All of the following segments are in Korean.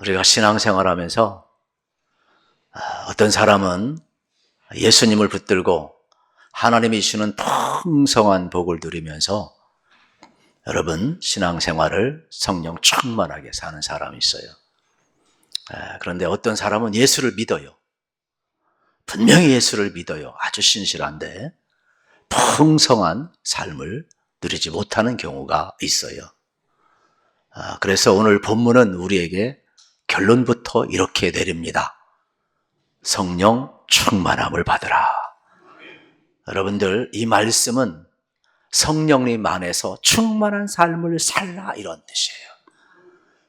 우리가 신앙생활하면서 어떤 사람은 예수님을 붙들고 하나님이 주시는 풍성한 복을 누리면서 여러분 신앙생활을 성령 충만하게 사는 사람이 있어요. 그런데 어떤 사람은 예수를 믿어요. 분명히 예수를 믿어요. 아주 신실한데 풍성한 삶을 누리지 못하는 경우가 있어요. 그래서 오늘 본문은 우리에게 결론부터 이렇게 내립니다. 성령 충만함을 받으라. 여러분들, 이 말씀은 성령님 안에서 충만한 삶을 살라 이런 뜻이에요.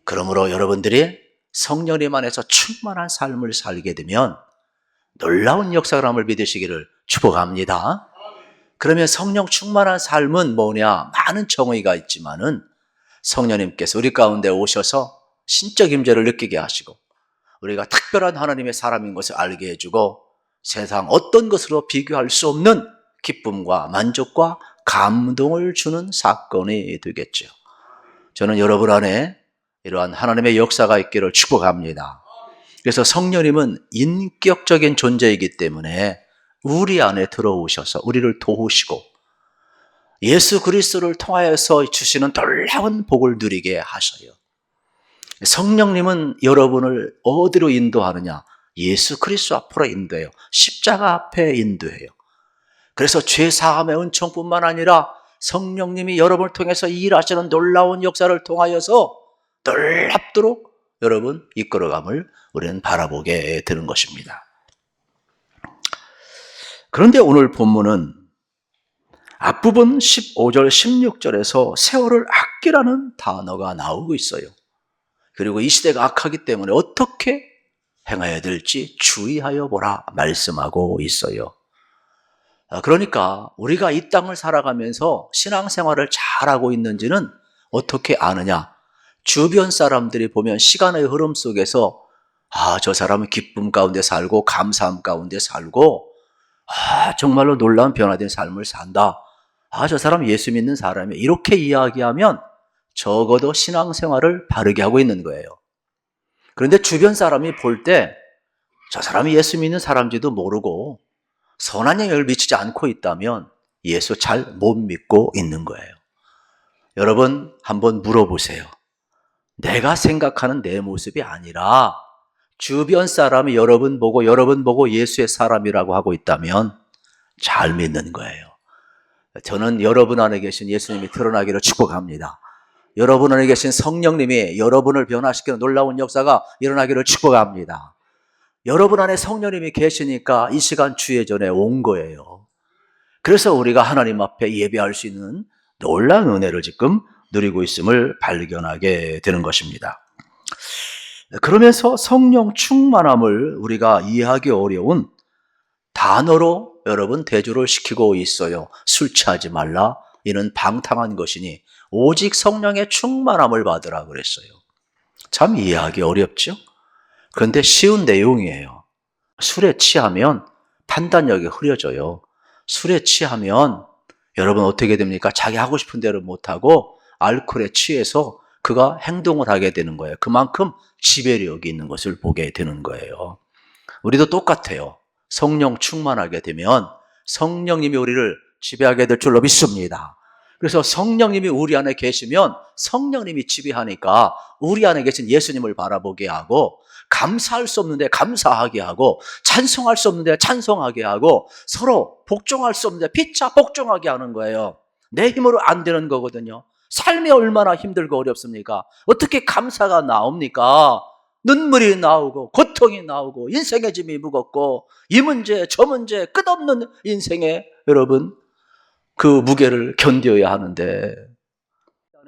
그러므로 여러분들이 성령님 안에서 충만한 삶을 살게 되면 놀라운 역사감을 믿으시기를 축복합니다. 그러면 성령 충만한 삶은 뭐냐? 많은 정의가 있지만은 성령님께서 우리 가운데 오셔서 신적 임재를 느끼게 하시고 우리가 특별한 하나님의 사람인 것을 알게 해주고 세상 어떤 것으로 비교할 수 없는 기쁨과 만족과 감동을 주는 사건이 되겠죠. 저는 여러분 안에 이러한 하나님의 역사가 있기를 축복합니다. 그래서 성령님은 인격적인 존재이기 때문에 우리 안에 들어오셔서 우리를 도우시고 예수 그리스도를 통하여서 주시는 놀라운 복을 누리게 하셔요. 성령님은 여러분을 어디로 인도하느냐? 예수 그리스도 앞으로 인도해요. 십자가 앞에 인도해요. 그래서 죄사함의 은총뿐만 아니라 성령님이 여러분을 통해서 일하시는 놀라운 역사를 통하여서 놀랍도록 여러분 이끌어감을 우리는 바라보게 되는 것입니다. 그런데 오늘 본문은 앞부분 15절, 16절에서 세월을 아끼라는 단어가 나오고 있어요. 그리고 이 시대가 악하기 때문에 어떻게 행해야 될지 주의하여 보라 말씀하고 있어요. 그러니까 우리가 이 땅을 살아가면서 신앙생활을 잘하고 있는지는 어떻게 아느냐? 주변 사람들이 보면 시간의 흐름 속에서 저 사람은 기쁨 가운데 살고 감사함 가운데 살고 정말로 놀라운 변화된 삶을 산다. 저 사람 예수 믿는 사람이야. 이렇게 이야기하면 적어도 신앙생활을 바르게 하고 있는 거예요. 그런데 주변 사람이 볼 때 저 사람이 예수 믿는 사람인지도 모르고 선한 영향을 미치지 않고 있다면 예수 잘 못 믿고 있는 거예요. 여러분 한번 물어보세요. 내가 생각하는 내 모습이 아니라 주변 사람이 여러분 보고 예수의 사람이라고 하고 있다면 잘 믿는 거예요. 저는 여러분 안에 계신 예수님이 드러나기를 축복합니다. 여러분 안에 계신 성령님이 여러분을 변화시키는 놀라운 역사가 일어나기를 축복합니다. 여러분 안에 성령님이 계시니까 이 시간 주의 전에 온 거예요. 그래서 우리가 하나님 앞에 예배할 수 있는 놀라운 은혜를 지금 누리고 있음을 발견하게 되는 것입니다. 그러면서 성령 충만함을 우리가 이해하기 어려운 단어로 여러분 대조를 시키고 있어요. 술 취하지 말라. 이는 방탕한 것이니 오직 성령의 충만함을 받으라 그랬어요. 참 이해하기 어렵죠? 그런데 쉬운 내용이에요. 술에 취하면 판단력이 흐려져요. 술에 취하면 여러분 어떻게 됩니까? 자기 하고 싶은 대로 못하고 알코올에 취해서 그가 행동을 하게 되는 거예요. 그만큼 지배력이 있는 것을 보게 되는 거예요. 우리도 똑같아요. 성령 충만하게 되면 성령님이 우리를 지배하게 될 줄로 믿습니다. 그래서 성령님이 우리 안에 계시면 성령님이 지배하니까 우리 안에 계신 예수님을 바라보게 하고 감사할 수 없는데 감사하게 하고 찬송할 수 없는데 찬송하게 하고 서로 복종할 수 없는데 피차 복종하게 하는 거예요. 내 힘으로 안 되는 거거든요. 삶이 얼마나 힘들고 어렵습니까? 어떻게 감사가 나옵니까? 눈물이 나오고 고통이 나오고 인생의 짐이 무겁고 이 문제 저 문제 끝없는 인생에 여러분 그 무게를 견뎌야 하는데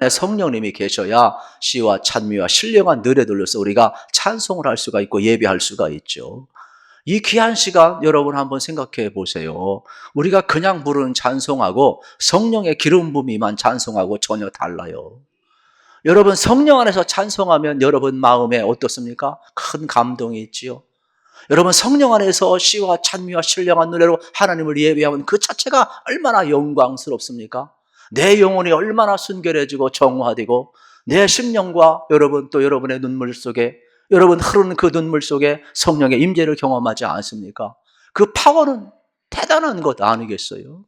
성령님이 계셔야 시와 찬미와 신령한 노래 들려서 우리가 찬송을 할 수가 있고 예배할 수가 있죠. 이 귀한 시간 여러분 한번 생각해 보세요. 우리가 그냥 부르는 찬송하고 성령의 기름 부음이만 찬송하고 전혀 달라요. 여러분 성령 안에서 찬송하면 여러분 마음에 어떻습니까? 큰 감동이 있지요. 여러분 성령 안에서 시와 찬미와 신령한 노래로 하나님을 예배하면 그 자체가 얼마나 영광스럽습니까? 내 영혼이 얼마나 순결해지고 정화되고 내 심령과 여러분 또 여러분의 눈물 속에 여러분 흐르는 그 눈물 속에 성령의 임재를 경험하지 않습니까? 그 파워는 대단한 것 아니겠어요?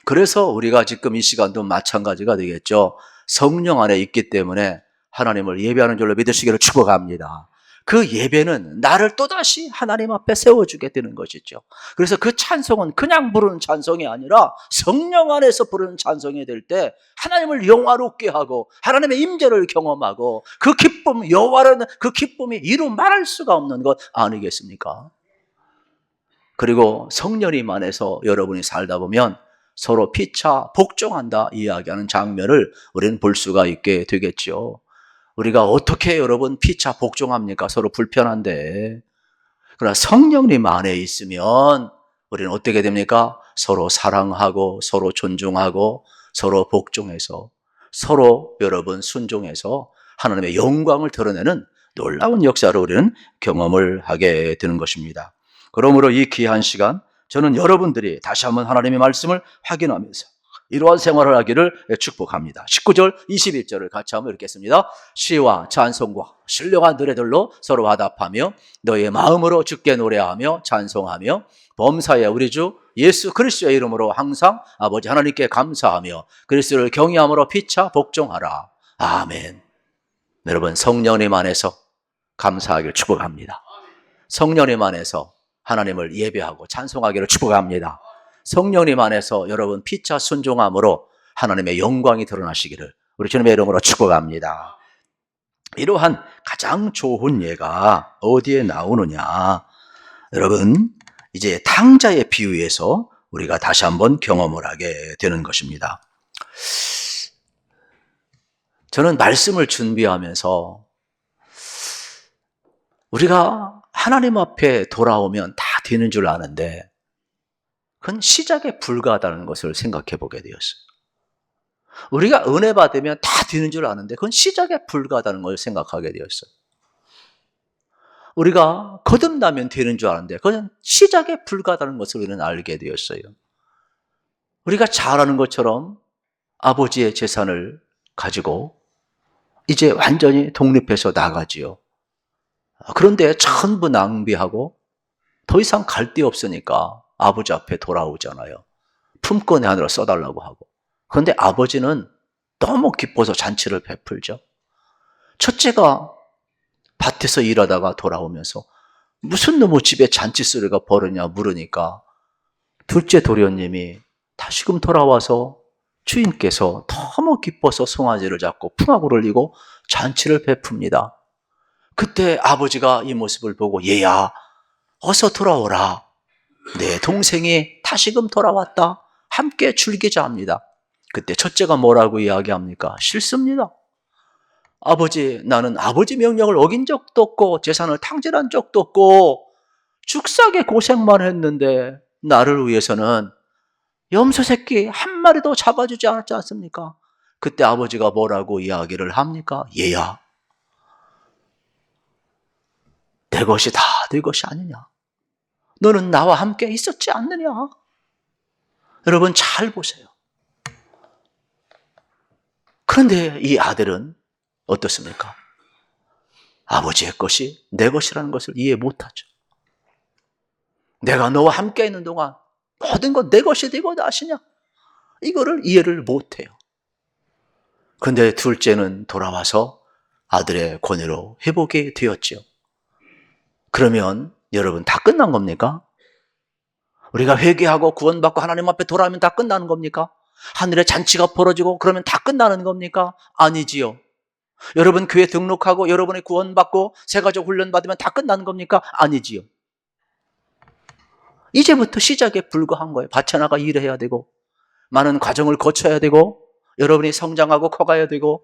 그래서 우리가 지금 이 시간도 마찬가지가 되겠죠. 성령 안에 있기 때문에 하나님을 예배하는 줄로 믿으시기를 축복합니다. 그 예배는 나를 또다시 하나님 앞에 세워주게 되는 것이죠. 그래서 그 찬송은 그냥 부르는 찬송이 아니라 성령 안에서 부르는 찬송이 될 때 하나님을 영화롭게 하고 하나님의 임재를 경험하고 그 기쁨, 여호와라는 그 기쁨이 이루 말할 수가 없는 것 아니겠습니까? 그리고 성령님 안에서 여러분이 살다 보면 서로 피차 복종한다 이야기하는 장면을 우리는 볼 수가 있게 되겠죠. 우리가 어떻게 여러분 피차 복종합니까? 서로 불편한데. 그러나 성령님 안에 있으면 우리는 어떻게 됩니까? 서로 사랑하고 서로 존중하고 서로 복종해서 서로 여러분 순종해서 하나님의 영광을 드러내는 놀라운 역사를 우리는 경험을 하게 되는 것입니다. 그러므로 이 귀한 시간 저는 여러분들이 다시 한번 하나님의 말씀을 확인하면서 이러한 생활을 하기를 축복합니다. 19절, 21절을 같이 한번 읽겠습니다. 시와 찬송과 신령한 노래들로 서로 화답하며 너희의 마음으로 주께 노래하며 찬송하며 범사에 우리 주 예수 그리스도의 이름으로 항상 아버지 하나님께 감사하며 그리스도를 경외함으로 피차 복종하라. 아멘. 여러분 성령님 안에서 감사하기를 축복합니다. 성령님 안에서 하나님을 예배하고 찬송하기를 축복합니다. 성령님 안에서 여러분 피차 순종함으로 하나님의 영광이 드러나시기를 우리 주님의 이름으로 축복합니다. 이러한 가장 좋은 예가 어디에 나오느냐? 여러분 이제 탕자의 비유에서 우리가 다시 한번 경험을 하게 되는 것입니다. 저는 말씀을 준비하면서 우리가 하나님 앞에 돌아오면 다 되는 줄 아는데 그건 시작에 불과하다는 것을 생각해 보게 되었어요. 우리가 은혜 받으면 다 되는 줄 아는데 그건 시작에 불과하다는 것을 생각하게 되었어요. 우리가 거듭나면 되는 줄 아는데 그건 시작에 불과하다는 것을 우리는 알게 되었어요. 우리가 잘 아는 것처럼 아버지의 재산을 가지고 이제 완전히 독립해서 나가지요. 그런데 전부 낭비하고 더 이상 갈 데 없으니까 아버지 앞에 돌아오잖아요. 품고 내 하늘을 써달라고 하고. 그런데 아버지는 너무 기뻐서 잔치를 베풀죠. 첫째가 밭에서 일하다가 돌아오면서 무슨 놈의 집에 잔치 소리가 벌어냐 물으니까 둘째 도련님이 다시금 돌아와서 주인께서 너무 기뻐서 송아지를 잡고 풍악을 울리고 잔치를 베풉니다. 그때 아버지가 이 모습을 보고 얘야 어서 돌아오라. 내 동생이 다시금 돌아왔다. 함께 즐기자 합니다. 그때 첫째가 뭐라고 이야기합니까? 싫습니다. 아버지, 나는 아버지 명령을 어긴 적도 없고 재산을 탕진한 적도 없고 죽사게 고생만 했는데 나를 위해서는 염소 새끼 한 마리도 잡아주지 않았지 않습니까? 그때 아버지가 뭐라고 이야기를 합니까? 얘야, 내 것이 다 네 것이 아니냐? 너는 나와 함께 있었지 않느냐? 여러분 잘 보세요. 그런데 이 아들은 어떻습니까? 아버지의 것이 내 것이라는 것을 이해 못하죠. 내가 너와 함께 있는 동안 모든 것 내 것이 되고 아시냐? 이거를 이해를 못해요. 그런데 둘째는 돌아와서 아들의 권위로 회복이 되었죠. 그러면 여러분 다 끝난 겁니까? 우리가 회개하고 구원받고 하나님 앞에 돌아오면 다 끝나는 겁니까? 하늘에 잔치가 벌어지고 그러면 다 끝나는 겁니까? 아니지요. 여러분 교회 등록하고 여러분이 구원받고 새가족 훈련 받으면 다 끝나는 겁니까? 아니지요. 이제부터 시작에 불과한 거예요. 밭에 나가 일해야 되고 많은 과정을 거쳐야 되고 여러분이 성장하고 커가야 되고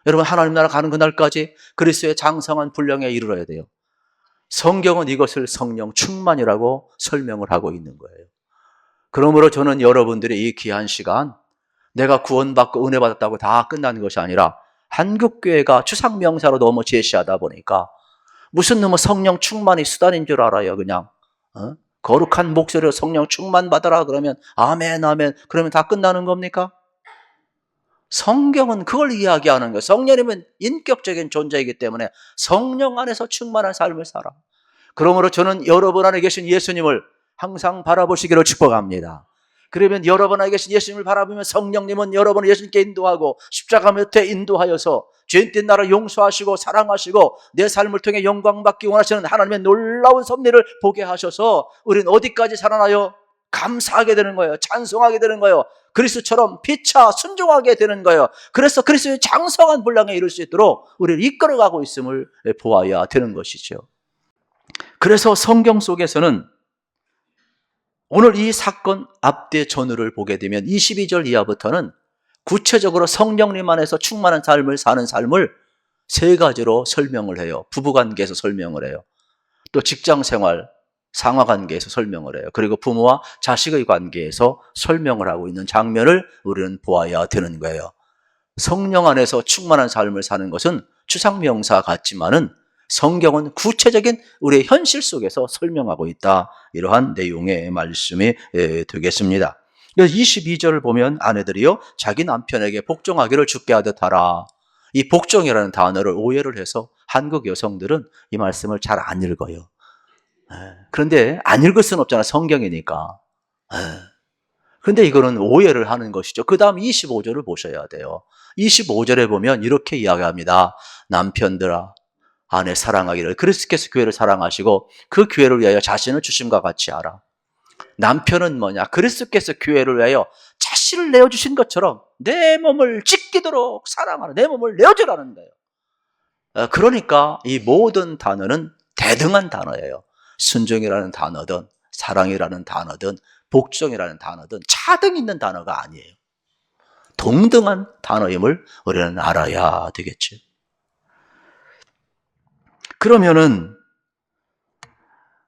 여러분 하나님 나라 가는 그날까지 그리스도의 장성한 분량에 이르러야 돼요. 성경은 이것을 성령 충만이라고 설명을 하고 있는 거예요. 그러므로 저는 여러분들이 이 귀한 시간 내가 구원받고 은혜 받았다고 다 끝나는 것이 아니라 한국교회가 추상명사로 너무 제시하다 보니까 무슨 놈의 성령 충만이 수단인 줄 알아요. 그냥 거룩한 목소리로 성령 충만 받아라 그러면 아멘 아멘 그러면 다 끝나는 겁니까? 성경은 그걸 이야기하는 거예요. 성령님은 인격적인 존재이기 때문에 성령 안에서 충만한 삶을 살아. 그러므로 저는 여러분 안에 계신 예수님을 항상 바라보시기를 축복합니다. 그러면 여러분 안에 계신 예수님을 바라보면 성령님은 여러분을 예수님께 인도하고 십자가 밑에 인도하여서 죄인된 나를 용서하시고 사랑하시고 내 삶을 통해 영광 받기 원하시는 하나님의 놀라운 섭리를 보게 하셔서 우리는 어디까지 살아나요? 감사하게 되는 거예요. 찬송하게 되는 거예요. 그리스도처럼 피차 순종하게 되는 거예요. 그래서 그리스도의 장성한 분량에 이룰 수 있도록 우리를 이끌어가고 있음을 보아야 되는 것이죠. 그래서 성경 속에서는 오늘 이 사건 앞뒤 전후를 보게 되면 22절 이하부터는 구체적으로 성령님 안에서 충만한 삶을 사는 삶을 세 가지로 설명을 해요. 부부관계에서 설명을 해요. 또 직장생활, 상하관계에서 설명을 해요. 그리고 부모와 자식의 관계에서 설명을 하고 있는 장면을 우리는 보아야 되는 거예요. 성령 안에서 충만한 삶을 사는 것은 추상명사 같지만은 성경은 구체적인 우리의 현실 속에서 설명하고 있다. 이러한 내용의 말씀이 되겠습니다. 22절을 보면 아내들이요 자기 남편에게 복종하기를 주께 하듯 하라. 이 복종이라는 단어를 오해를 해서 한국 여성들은 이 말씀을 잘 안 읽어요. 그런데 안 읽을 수는 없잖아. 성경이니까. 그런데 이거는 오해를 하는 것이죠. 그 다음 25절을 보셔야 돼요. 25절에 보면 이렇게 이야기합니다. 남편들아 아내 사랑하기를 그리스도께서 교회를 사랑하시고 그 교회를 위하여 자신을 주심과 같이 하라. 남편은 뭐냐? 그리스도께서 교회를 위하여 자신을 내어주신 것처럼 내 몸을 찢기도록 사랑하라. 내 몸을 내어주라는 거예요. 그러니까 이 모든 단어는 대등한 단어예요. 순종이라는 단어든 사랑이라는 단어든 복종이라는 단어든 차등 있는 단어가 아니에요. 동등한 단어임을 우리는 알아야 되겠죠. 그러면은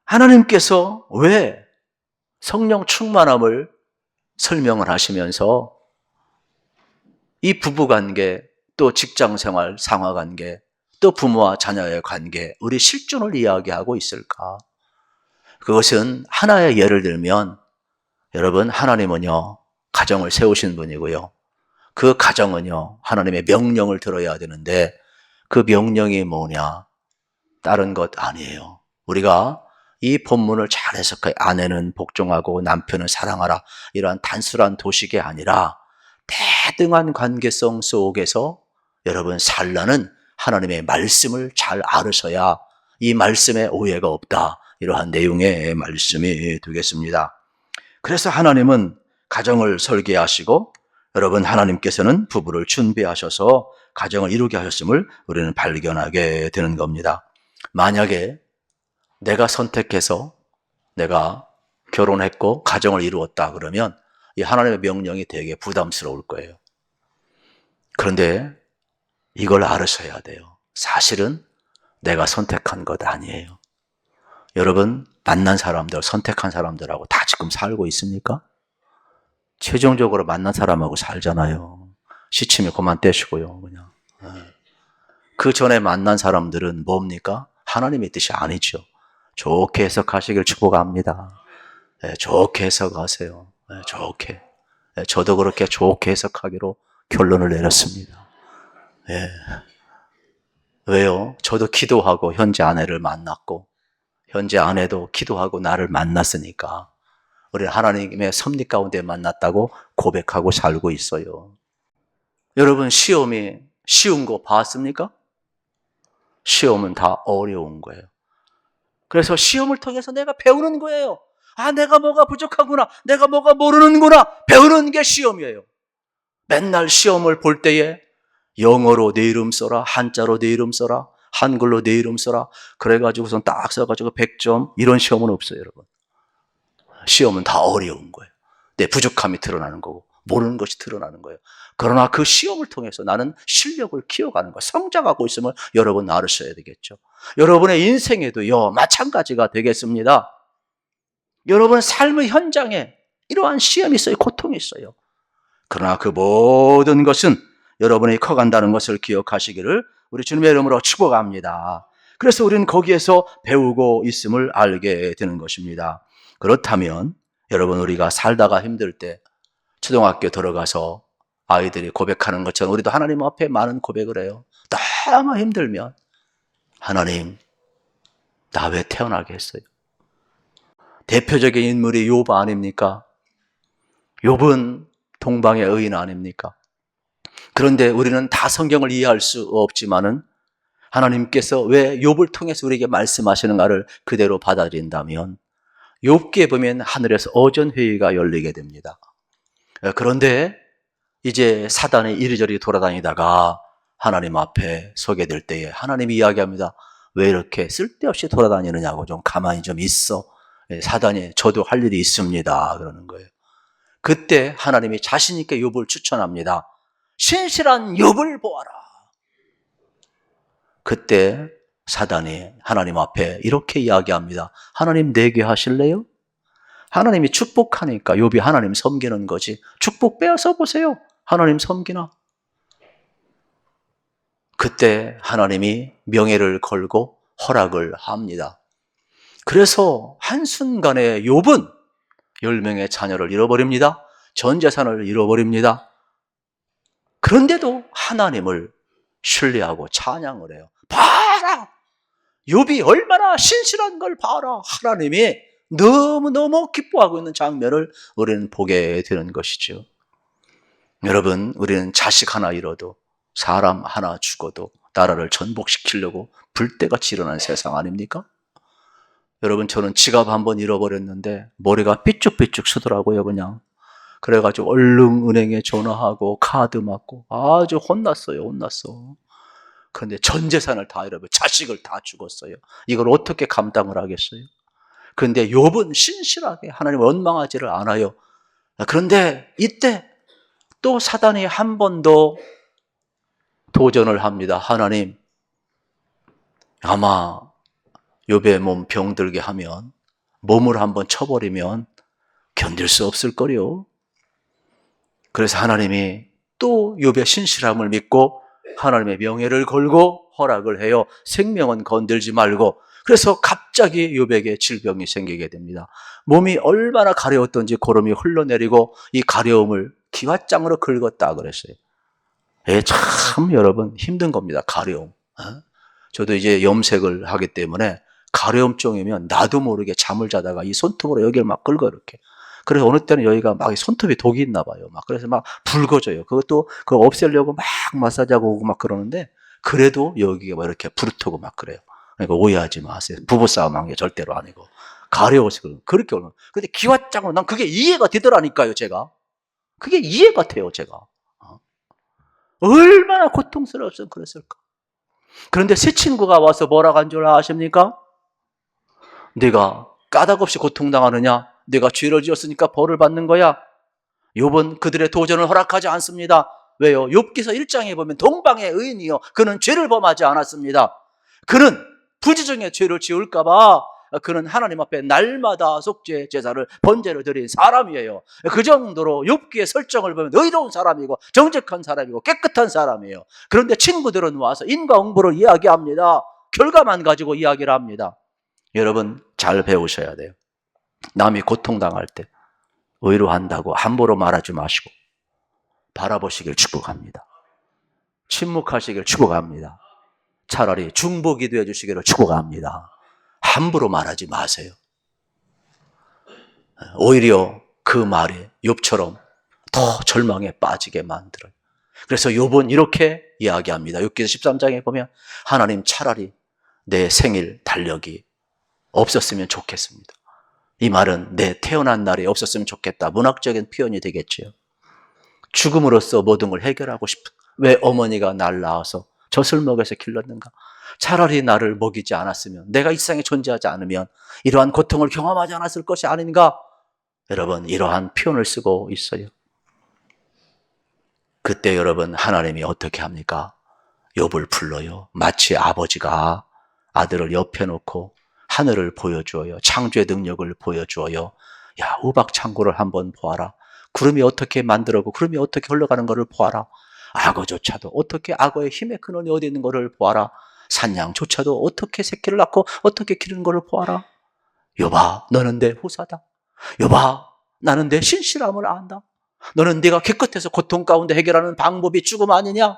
하나님께서 왜 성령 충만함을 설명을 하시면서 이 부부관계, 또 직장생활, 상하관계, 또 부모와 자녀의 관계, 우리 실존을 이야기하고 있을까? 그것은 하나의 예를 들면 여러분 하나님은요 가정을 세우신 분이고요. 그 가정은요 하나님의 명령을 들어야 되는데 그 명령이 뭐냐? 다른 것 아니에요. 우리가 이 본문을 잘 해석해 아내는 복종하고 남편은 사랑하라 이러한 단순한 도식이 아니라 대등한 관계성 속에서 여러분 살라는 하나님의 말씀을 잘 알으셔야 이 말씀에 오해가 없다. 이러한 내용의 말씀이 되겠습니다. 그래서 하나님은 가정을 설계하시고 여러분 하나님께서는 부부를 준비하셔서 가정을 이루게 하셨음을 우리는 발견하게 되는 겁니다. 만약에 내가 선택해서 내가 결혼했고 가정을 이루었다 그러면 이 하나님의 명령이 되게 부담스러울 거예요. 그런데 이걸 알으셔야 돼요. 사실은 내가 선택한 것 아니에요. 여러분 만난 사람들, 선택한 사람들하고 다 지금 살고 있습니까? 최종적으로 만난 사람하고 살잖아요. 시침이 그만 떼시고요. 그냥. 그 전에 만난 사람들은 뭡니까? 하나님의 뜻이 아니죠. 좋게 해석하시길 축복합니다. 좋게 해석하세요. 좋게. 저도 그렇게 좋게 해석하기로 결론을 내렸습니다. 왜요? 저도 기도하고 현재 아내를 만났고 현재 아내도 기도하고 나를 만났으니까 우리는 하나님의 섭리 가운데 만났다고 고백하고 살고 있어요. 여러분 시험이 쉬운 거 봤습니까? 시험은 다 어려운 거예요. 그래서 시험을 통해서 내가 배우는 거예요. 아, 내가 뭐가 부족하구나. 내가 뭐가 모르는구나. 배우는 게 시험이에요. 맨날 시험을 볼 때에 영어로 내 이름 써라. 한자로 내 이름 써라. 한글로 내 이름 써라. 그래가지고선 딱 써가지고 100점. 이런 시험은 없어요, 여러분. 시험은 다 어려운 거예요. 내 부족함이 드러나는 거고 모르는 것이 드러나는 거예요. 그러나 그 시험을 통해서 나는 실력을 키워가는 거예요. 성장하고 있음을 여러분 알으셔야 되겠죠. 여러분의 인생에도요 마찬가지가 되겠습니다. 여러분 삶의 현장에 이러한 시험이 있어요. 고통이 있어요. 그러나 그 모든 것은 여러분이 커간다는 것을 기억하시기를 우리 주님의 이름으로 축복합니다. 그래서 우리는 거기에서 배우고 있음을 알게 되는 것입니다. 그렇다면 여러분 우리가 살다가 힘들 때 초등학교 들어가서 아이들이 고백하는 것처럼 우리도 하나님 앞에 많은 고백을 해요. 너무 힘들면 하나님, 나 왜 태어나게 했어요? 대표적인 인물이 욥 아닙니까? 욥은 동방의 의인 아닙니까? 그런데 우리는 다 성경을 이해할 수 없지만은 하나님께서 왜 욥을 통해서 우리에게 말씀하시는가를 그대로 받아들인다면 욥기에 보면 하늘에서 어전회의가 열리게 됩니다. 그런데 이제 사단이 이리저리 돌아다니다가 하나님 앞에 서게 될 때에 하나님이 이야기합니다. 왜 이렇게 쓸데없이 돌아다니느냐고, 좀 가만히 좀 있어. 사단이 저도 할 일이 있습니다. 그러는 거예요. 그때 하나님이 자신 있게 욥을 추천합니다. 신실한 욥을 보아라. 그때 사단이 하나님 앞에 이렇게 이야기합니다. 하나님 내게 하실래요? 하나님이 축복하니까 욥이 하나님 섬기는 거지. 축복 빼앗아 보세요. 하나님 섬기나? 그때 하나님이 명예를 걸고 허락을 합니다. 그래서 한순간에 욥은 10명의 자녀를 잃어버립니다. 전 재산을 잃어버립니다. 그런데도 하나님을 신뢰하고 찬양을 해요. 봐라! 욥이 얼마나 신실한 걸 봐라! 하나님이 너무너무 기뻐하고 있는 장면을 우리는 보게 되는 것이죠. 여러분, 우리는 자식 하나 잃어도, 사람 하나 죽어도 나라를 전복시키려고 불때같이 일어난 세상 아닙니까? 여러분, 저는 지갑 한번 잃어버렸는데 머리가 삐쭉삐쭉 쓰더라고요, 그냥. 그래가지고 얼른 은행에 전화하고 카드 맞고 아주 혼났어. 그런데 전 재산을 다 잃어버려, 자식을 다 죽었어요. 이걸 어떻게 감당을 하겠어요? 그런데 욥은 신실하게 하나님을 원망하지를 않아요. 그런데 이때 또 사단이 한 번 더 도전을 합니다. 하나님, 아마 욥의 몸 병들게 하면, 몸을 한번 쳐버리면 견딜 수 없을 거요. 그래서 하나님이 또 욥의 신실함을 믿고 하나님의 명예를 걸고 허락을 해요. 생명은 건들지 말고. 그래서 갑자기 욥에게 질병이 생기게 됩니다. 몸이 얼마나 가려웠던지 고름이 흘러내리고 이 가려움을 기왓장으로 긁었다 그랬어요. 참 여러분 힘든 겁니다. 가려움. 저도 이제 염색을 하기 때문에 가려움증이면 나도 모르게 잠을 자다가 이 손톱으로 여기를 막 긁어 이렇게. 그래서 어느 때는 여기가 막 손톱이 독이 있나 봐요. 막 그래서 막 붉어져요. 그것도 그거 없애려고 막 마사지하고 오고 막 그러는데 그래도 여기가 막 이렇게 부르트고 막 그래요. 그러니까 오해하지 마세요. 부부싸움 한 게 절대로 아니고 가려워서 그렇게 오는. 근데 기왓장으로 난 그게 이해가 되더라니까요. 제가 그게 이해가 돼요. 제가 얼마나 고통스러웠으면 그랬을까. 그런데 새 친구가 와서 뭐라고 한 줄 아십니까? 네가 까닭없이 고통당하느냐? 네가 죄를 지었으니까 벌을 받는 거야. 욥은 그들의 도전을 허락하지 않습니다. 왜요? 욥기서 1장에 보면 동방의 의인이요, 그는 죄를 범하지 않았습니다. 그는 부지정의 죄를 지을까 봐 그는 하나님 앞에 날마다 속죄 제사를 번제를 드린 사람이에요. 그 정도로 욥기의 설정을 보면 의로운 사람이고 정직한 사람이고 깨끗한 사람이에요. 그런데 친구들은 와서 인과응보를 이야기합니다. 결과만 가지고 이야기를 합니다. 여러분 잘 배우셔야 돼요. 남이 고통당할 때 의로한다고 함부로 말하지 마시고 바라보시길 축복합니다. 침묵하시길 축복합니다. 차라리 중보기도해 주시기를 축복합니다. 함부로 말하지 마세요. 오히려 그 말이 욥처럼 더 절망에 빠지게 만들어요. 그래서 욥은 이렇게 이야기합니다. 욥기서 13장에 보면 하나님, 차라리 내 생일 달력이 없었으면 좋겠습니다. 이 말은 내 태어난 날이 없었으면 좋겠다. 문학적인 표현이 되겠죠. 죽음으로써 모든 걸 해결하고 싶은, 왜 어머니가 날 낳아서 젖을 먹여서 길렀는가? 차라리 나를 먹이지 않았으면, 내가 이 세상에 존재하지 않으면 이러한 고통을 경험하지 않았을 것이 아닌가? 여러분 이러한 표현을 쓰고 있어요. 그때 여러분 하나님이 어떻게 합니까? 욥을 불러요. 마치 아버지가 아들을 옆에 놓고 하늘을 보여주어요. 창조의 능력을 보여주어요. 야, 우박창고를 한번 보아라. 구름이 어떻게 만들어고 구름이 어떻게 흘러가는 것을 보아라. 악어조차도 어떻게 악어의 힘의 근원이 어디 있는 것을 보아라. 산양조차도 어떻게 새끼를 낳고 어떻게 기르는 것을 보아라. 욥아, 너는 내 후사다. 욥아, 나는 내 신실함을 안다. 너는 네가 기껏해서 고통 가운데 해결하는 방법이 죽음 아니냐?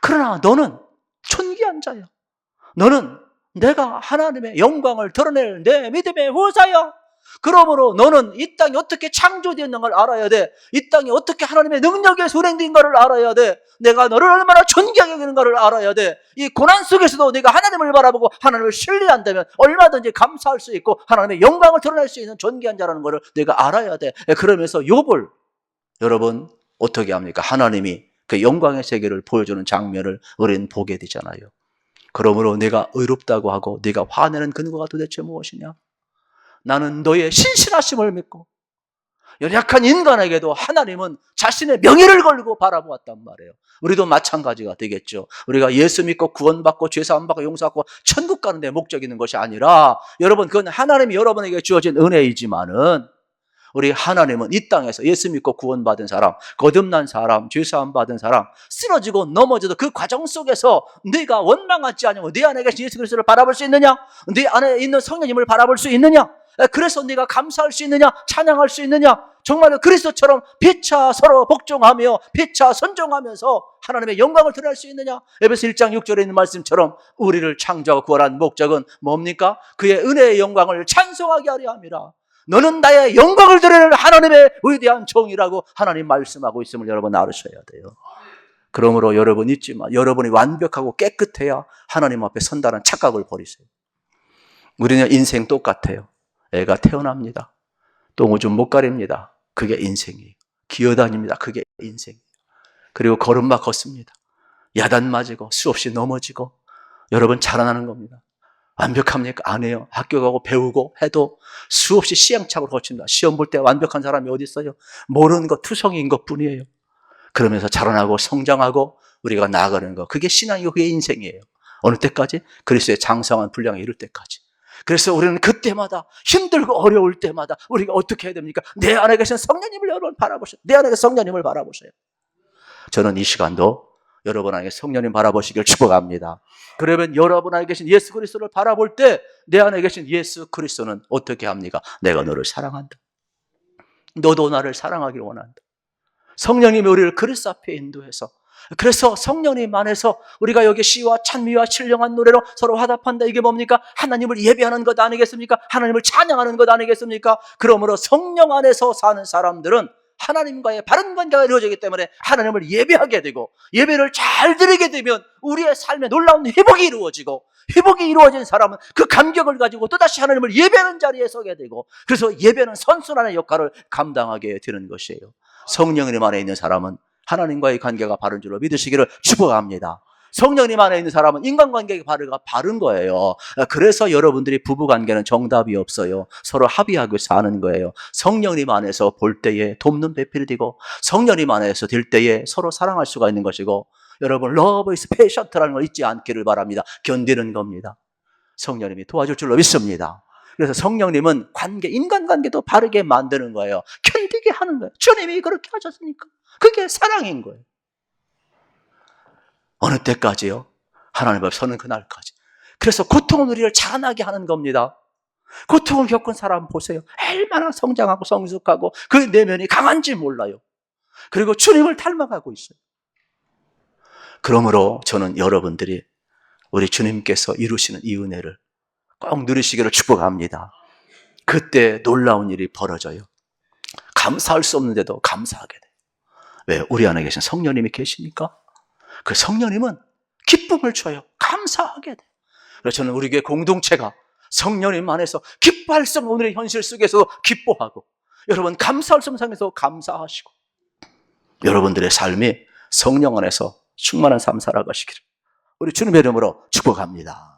그러나 너는 존귀한 자야. 너는 내가 하나님의 영광을 드러낼 내 믿음의 후사야. 그러므로 너는 이 땅이 어떻게 창조되었는가를 알아야 돼. 이 땅이 어떻게 하나님의 능력에 운행된가를 알아야 돼. 내가 너를 얼마나 존귀하게 여기는가를 알아야 돼. 이 고난 속에서도 네가 하나님을 바라보고 하나님을 신뢰한다면 얼마든지 감사할 수 있고 하나님의 영광을 드러낼 수 있는 존귀한 자라는 것을 네가 알아야 돼. 그러면서 욥을 여러분 어떻게 합니까? 하나님이 그 영광의 세계를 보여주는 장면을 우리는 보게 되잖아요. 그러므로 내가 의롭다고 하고 네가 화내는 근거가 도대체 무엇이냐? 나는 너의 신실하심을 믿고 연약한 인간에게도 하나님은 자신의 명예를 걸고 바라보았단 말이에요. 우리도 마찬가지가 되겠죠. 우리가 예수 믿고 구원받고 죄사함받고 용서받고 천국 가는 데 목적 있는 것이 아니라 여러분 그건 하나님이 여러분에게 주어진 은혜이지만은 우리 하나님은 이 땅에서 예수 믿고 구원받은 사람, 거듭난 사람, 죄사함 받은 사람, 쓰러지고 넘어져도 그 과정 속에서 네가 원망하지 않으면 네 안에 계신 예수 그리스도를 바라볼 수 있느냐? 네 안에 있는 성령님을 바라볼 수 있느냐? 그래서 네가 감사할 수 있느냐? 찬양할 수 있느냐? 정말 그리스도처럼 피차 서로 복종하며 피차 선종하면서 하나님의 영광을 드러낼 수 있느냐? 에베소 1장 6절에 있는 말씀처럼 우리를 창조하고 구원한 목적은 뭡니까? 그의 은혜의 영광을 찬송하게 하려 함이라. 너는 나의 영광을 드러낼 하나님의 위대한 종이라고 하나님 말씀하고 있음을 여러분 알으셔야 돼요. 그러므로 여러분 잊지 마. 여러분이 완벽하고 깨끗해야 하나님 앞에 선다는 착각을 버리세요. 우리는 인생 똑같아요. 애가 태어납니다. 똥오줌 못 가립니다. 그게 인생이에요. 기어다닙니다. 그게 인생이에요. 그리고 걸음마 걷습니다. 야단 맞고 수없이 넘어지고 여러분 자라나는 겁니다. 완벽합니까? 안 해요. 학교 가고 배우고 해도 수없이 시행착오를 거칩니다. 시험 볼 때 완벽한 사람이 어디 있어요? 모르는 것, 투성이인 것뿐이에요. 그러면서 자라나고 성장하고 우리가 나아가는 것, 그게 신앙이고 그게 인생이에요. 어느 때까지? 그리스도의 장성한 분량에 이를 때까지. 그래서 우리는 그때마다 힘들고 어려울 때마다 우리가 어떻게 해야 됩니까? 내 안에 계신 성령님을 여러분 바라보셔요. 내 안에 계신 성령님을 바라보셔요. 저는 이 시간도 여러분에게 성령님 바라보시길 축복합니다. 그러면 여러분 안에 계신 예수 그리스도를 바라볼 때 내 안에 계신 예수 그리스도는 어떻게 합니까? 내가 너를 사랑한다. 너도 나를 사랑하길 원한다. 성령님이 우리를 그리스도 앞에 인도해서 그래서 성령님 안에서 우리가 여기 시와 찬미와 신령한 노래로 서로 화답한다. 이게 뭡니까? 하나님을 예배하는 것 아니겠습니까? 하나님을 찬양하는 것 아니겠습니까? 그러므로 성령 안에서 사는 사람들은 하나님과의 바른 관계가 이루어지기 때문에 하나님을 예배하게 되고 예배를 잘 드리게 되면 우리의 삶에 놀라운 회복이 이루어지고 회복이 이루어진 사람은 그 감격을 가지고 또다시 하나님을 예배하는 자리에 서게 되고 그래서 예배는 선순환의 역할을 감당하게 되는 것이에요. 성령님 안에 있는 사람은 하나님과의 관계가 바른 줄로 믿으시기를 축복합니다. 성령님 안에 있는 사람은 인간관계가 바른 거예요. 그래서 여러분들이 부부관계는 정답이 없어요. 서로 합의하고 사는 거예요. 성령님 안에서 볼 때에 돕는 배필이 되고 성령님 안에서 될 때에 서로 사랑할 수가 있는 것이고 여러분 love is patient라는 걸 잊지 않기를 바랍니다. 견디는 겁니다. 성령님이 도와줄 줄로 믿습니다. 그래서 성령님은 인간관계도 바르게 만드는 거예요. 견디게 하는 거예요. 주님이 그렇게 하셨으니까. 그게 사랑인 거예요. 어느 때까지요? 하나님 앞에 서는 그날까지. 그래서 고통은 우리를 자라나게 하는 겁니다. 고통을 겪은 사람 보세요. 얼마나 성장하고 성숙하고 그 내면이 강한지 몰라요. 그리고 주님을 닮아가고 있어요. 그러므로 저는 여러분들이 우리 주님께서 이루시는 이 은혜를 꼭 누리시기를 축복합니다. 그때 놀라운 일이 벌어져요. 감사할 수 없는데도 감사하게 돼요. 왜? 우리 안에 계신 성령님이 계시니까 그 성령님은 기쁨을 줘요. 감사하게 돼요. 그래서 저는 우리 교회 공동체가 성령님 안에서 기뻐할 수 없는 오늘의 현실 속에서 기뻐하고 여러분 감사할 수 없는 삶에서 감사하시고 여러분들의 삶이 성령 안에서 충만한 삶 살아가시기를 우리 주님의 이름으로 축복합니다.